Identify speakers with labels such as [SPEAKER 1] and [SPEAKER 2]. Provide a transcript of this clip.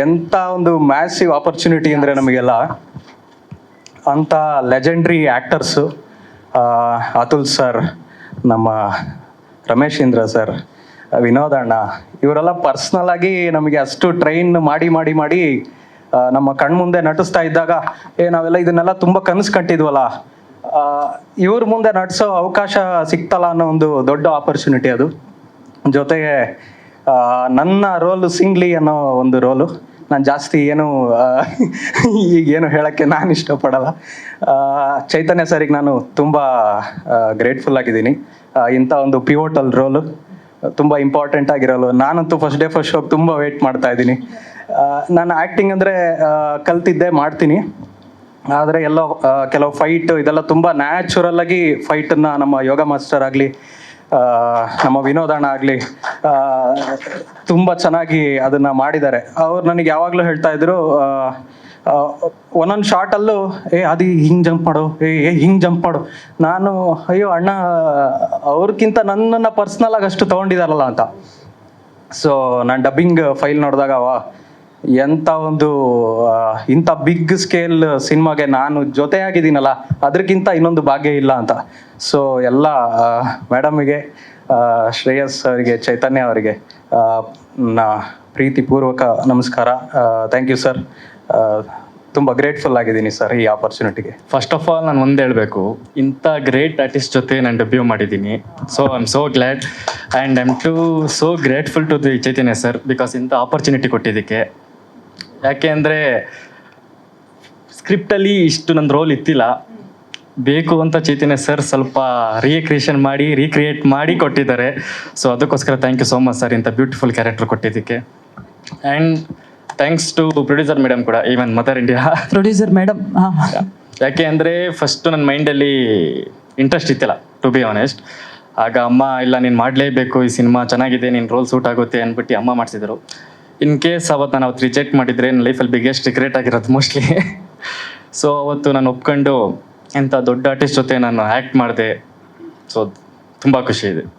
[SPEAKER 1] ಎಂಥ ಒಂದು massive opportunity ಅಂದರೆ ನಮಗೆಲ್ಲ ಅಂಥ ಲೆಜೆಂಡ್ರಿ ಆ್ಯಕ್ಟರ್ಸು ಅತುಲ್ ಸರ್, ನಮ್ಮ ರಮೇಶ್ ಇಂದ್ರ ಸರ್, ವಿನೋದ್ ಅಣ್ಣ, ಇವರೆಲ್ಲ ಪರ್ಸ್ನಲ್ ಆಗಿ ನಮಗೆ ಅಷ್ಟು ಟ್ರೈನ್ ಮಾಡಿ ನಮ್ಮ ಕಣ್ಮುಂದೆ ನಟಿಸ್ತಾ ಇದ್ದಾಗ ನಾವೆಲ್ಲ ಇದನ್ನೆಲ್ಲ ತುಂಬ ಕನಸು ಕಂಡಿದ್ವಲ್ಲ, ಇವ್ರ ಮುಂದೆ ನಟಿಸೋ ಅವಕಾಶ ಸಿಕ್ತಲ್ಲ ಅನ್ನೋ ಒಂದು ದೊಡ್ಡ ಆಪರ್ಚುನಿಟಿ ಅದು. ಜೊತೆಗೆ ನನ್ನ ರೋಲು ಸಿಂಗ್ಲಿ ಅನ್ನೋ ಒಂದು ರೋಲು. ನಾನು ಜಾಸ್ತಿ ಈಗೇನು ಹೇಳೋಕ್ಕೆ ನಾನು ಇಷ್ಟಪಡಲ್ಲ. ಚೈತನ್ಯ ಸರಿಗೆ ನಾನು ತುಂಬ ಗ್ರೇಟ್ಫುಲ್ ಆಗಿದ್ದೀನಿ. ಇಂಥ ಒಂದು ಪಿವೋಟಲ್ ರೋಲು, ತುಂಬ ಇಂಪಾರ್ಟೆಂಟ್ ಆಗಿರೋಲು. ನಾನಂತೂ ಫಸ್ಟ್ ಡೇ ಫಸ್ಟ್ ಶೋಗೆ ತುಂಬ ವೆಯ್ಟ್ ಮಾಡ್ತಾ ಇದ್ದೀನಿ. ನಾನು ಆ್ಯಕ್ಟಿಂಗ್ ಅಂದರೆ ಕಲ್ತಿದ್ದೆ, ಮಾಡ್ತೀನಿ. ಆದರೆ ಕೆಲವು ಫೈಟ್ ಇದೆಲ್ಲ ತುಂಬ ನ್ಯಾಚುರಲ್ ಆಗಿ ಫೈಟನ್ನು ನಮ್ಮ ಯೋಗ ಮಾಸ್ಟರ್ ಆಗಲಿ, ನಮ್ಮ ವಿನೋದಣ್ಣ ಆಗಲಿ ತುಂಬ ಚೆನ್ನಾಗಿ ಅದನ್ನು ಮಾಡಿದ್ದಾರೆ. ಅವ್ರು ನನಗೆ ಯಾವಾಗಲೂ ಹೇಳ್ತಾ ಇದ್ರು, ಒಂದೊಂದು ಶಾರ್ಟಲ್ಲೂ ಅದು ಹಿಂಗೆ ಜಂಪ್ ಮಾಡು, ಹಿಂಗೆ ಜಂಪ್ ಮಾಡು. ನಾನು ಅಯ್ಯೋ ಅಣ್ಣ, ಅವ್ರಿಗಿಂತ ನನ್ನನ್ನು ಪರ್ಸ್ನಲ್ ಆಗಿ ಅಷ್ಟು ತೊಗೊಂಡಿದಾರಲ್ಲ ಅಂತ. ಸೊ ನಾನು ಡಬ್ಬಿಂಗ್ ಫೈಲ್ ನೋಡಿದಾಗ ಎಂಥ ಒಂದು ಇಂಥ ಬಿಗ್ ಸ್ಕೇಲ್ ಸಿನಿಮಾಗೆ ನಾನು ಜೊತೆಯಾಗಿದ್ದೀನಲ್ಲ, ಅದಕ್ಕಿಂತ ಇನ್ನೊಂದು ಭಾಗ್ಯ ಇಲ್ಲ ಅಂತ. ಸೊ ಎಲ್ಲ ಮೇಡಮಿಗೆ, ಶ್ರೇಯಸ್ ಅವರಿಗೆ, ಚೈತನ್ಯ ಅವರಿಗೆ ಪ್ರೀತಿಪೂರ್ವಕ ನಮಸ್ಕಾರ. Thank you sir. ತುಂಬ ಗ್ರೇಟ್ಫುಲ್ ಆಗಿದ್ದೀನಿ ಸರ್ ಈ ಆಪರ್ಚುನಿಟಿಗೆ.
[SPEAKER 2] ಫಸ್ಟ್ ಆಫ್ ಆಲ್ ನಾನು ಒಂದು ಹೇಳಬೇಕು, ಇಂಥ ಗ್ರೇಟ್ ಆರ್ಟಿಸ್ಟ್ ಜೊತೆ ನಾನು ಡೆಬ್ಯೂ ಮಾಡಿದ್ದೀನಿ. So I am so glad and I am so grateful to the Chaitanya sir, because ಇಂಥ ಆಪರ್ಚುನಿಟಿ ಕೊಟ್ಟಿದ್ದಕ್ಕೆ. ಯಾಕೆ ಅಂದರೆ ಸ್ಕ್ರಿಪ್ಟಲ್ಲಿ ಇಷ್ಟು ನನ್ನ ರೋಲ್ ಇತ್ತಿಲ್ಲ, ಬೇಕು ಅಂತ ಚೈತನ್ಯ ಸರ್ ಸ್ವಲ್ಪ ರೀಕ್ರಿಯೇಟ್ ಮಾಡಿ ಕೊಟ್ಟಿದ್ದಾರೆ. ಸೊ ಅದಕ್ಕೋಸ್ಕರ thank you so much sir, ಇಂಥ ಬ್ಯೂಟಿಫುಲ್ ಕ್ಯಾರೆಕ್ಟರ್ ಕೊಟ್ಟಿದ್ದಕ್ಕೆ. And thanks to producer madam ಕೂಡ, even mother India
[SPEAKER 3] producer madam.
[SPEAKER 2] ಯಾಕೆ ಅಂದರೆ ಫಸ್ಟು ನನ್ನ ಮೈಂಡಲ್ಲಿ ಇಂಟ್ರೆಸ್ಟ್ ಇತ್ತಿಲ್ಲ, ಟು ಬಿ ಆನೆಸ್ಟ್. ಆಗ ಅಮ್ಮ, ಇಲ್ಲ ನೀನು ಮಾಡಲೇಬೇಕು, ಈ ಸಿನಿಮಾ ಚೆನ್ನಾಗಿದೆ, ನಿನ್ನ ರೋಲ್ ಸೂಟ್ ಆಗುತ್ತೆ ಅಂದ್ಬಿಟ್ಟು ಅಮ್ಮ ಮಾಡಿಸಿದರು. ಇನ್ ಕೇಸ್ ಅವತ್ತು ನಾನು ರಿಜೆಕ್ಟ್ ಮಾಡಿದರೆ ನನ್ನ ಲೈಫಲ್ಲಿ ಬಿಗ್ಗೆಸ್ಟ್ ರಿಗ್ರೆಟ್ ಆಗಿರೋದು ಮೋಸ್ಟ್ಲಿ. ಸೊ ಅವತ್ತು ನಾನು ಒಪ್ಕೊಂಡು ಇಂಥ ದೊಡ್ಡ ಆರ್ಟಿಸ್ಟ್ ಜೊತೆ ನಾನು ಆ್ಯಕ್ಟ್ ಮಾಡಿದೆ. ಸೊ ತುಂಬ ಖುಷಿ ಇದೆ.